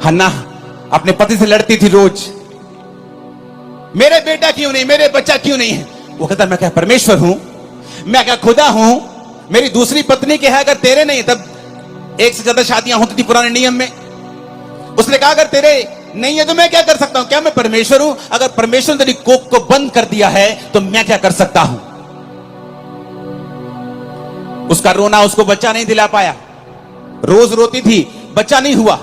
हन्ना अपने पति से लड़ती थी रोज, मेरे बेटा क्यों नहीं, मेरे बच्चा क्यों नहीं है। वो कहता मैं क्या परमेश्वर हूं, मैं क्या खुदा हूं, मेरी दूसरी पत्नी के है, अगर तेरे नहीं, तब एक से ज्यादा शादियां होती थी पुराने नियम में। उसने कहा अगर तेरे नहीं है तो मैं क्या कर सकता हूं, क्या मैं परमेश्वर हूं, अगर परमेश्वर ने तेरी कोख को बंद कर दिया है तो मैं क्या कर सकता हूं। उसका रोना उसको बच्चा नहीं दिला पाया, रोज रोती थी, बच्चा नहीं हुआ,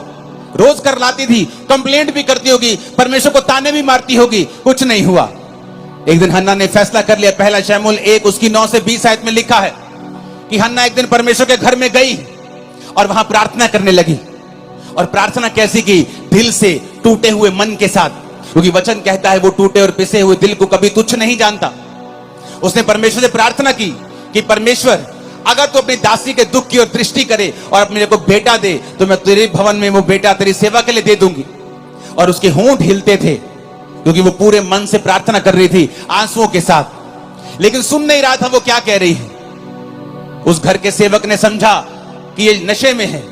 रोज कर लाती थी, कंप्लेंट भी करती होगी, परमेश्वर को ताने भी मारती होगी, कुछ नहीं हुआ। एक दिन हन्ना ने फैसला कर लिया, पहला शमूएल 1 उसकी 9 से 20 आयत में लिखा है कि हन्ना एक दिन परमेश्वर के घर में गई और वहां प्रार्थना करने लगी। और प्रार्थना कैसी की, दिल से, टूटे हुए मन के साथ, क्योंकि वचन कहता है वो टूटे और पिसे हुए दिल को कभी तुच्छ नहीं जानता। उसने परमेश्वर से प्रार्थना की कि परमेश्वर अगर तू अपनी दासी के दुख की ओर दृष्टि करे और मेरे को बेटा दे तो मैं तेरे भवन में वो बेटा तेरी सेवा के लिए दे दूंगी। और उसके होंठ हिलते थे क्योंकि वो पूरे मन से प्रार्थना कर रही थी, आंसुओं के साथ, लेकिन सुन नहीं रहा था वो क्या कह रही है। उस घर के सेवक ने समझा कि ये नशे में है।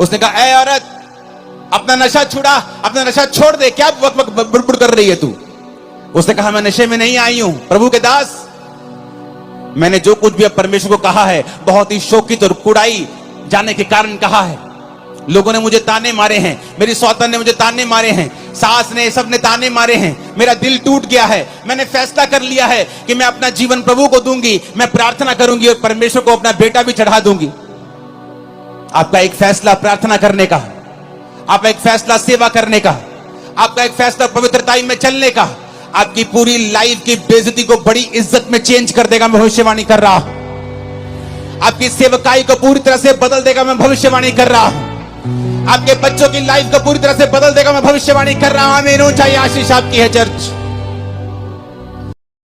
उसने कहा ऐ औरत, अपना नशा छुड़ा, अपना नशा छोड़ दे, क्या वक वक बुड़बुड़ कर रही है तू। उसने कहा मैं नशे में नहीं आई हूं प्रभु के दास, मैंने जो कुछ भी अब परमेश्वर को कहा है बहुत ही शोकित और कुड़ाई जाने के कारण कहा है। लोगों ने मुझे ताने मारे हैं, मेरी सौतन ने मुझे ताने मारे हैं, सास ने, सब ने ताने मारे हैं, मेरा दिल टूट गया है। मैंने फैसला कर लिया है कि मैं अपना जीवन प्रभु को दूंगी, मैं प्रार्थना करूंगी और परमेश्वर को अपना बेटा भी चढ़ा दूंगी। आपका एक फैसला प्रार्थना करने का, आपका एक फैसला सेवा करने का, आपका एक फैसला पवित्रताई में चलने का आपकी पूरी लाइफ की बेइज्जती को बड़ी इज्जत में चेंज कर देगा। मैं भविष्यवाणी कर रहा हूं, आपकी सेवकाई को पूरी तरह से बदल देगा। मैं भविष्यवाणी कर रहा हूं, आपके बच्चों की लाइफ को पूरी तरह से बदल देगा। मैं भविष्यवाणी कर रहा हूं। आमीन। ऊंचाई आशीष आपकी है चर्च।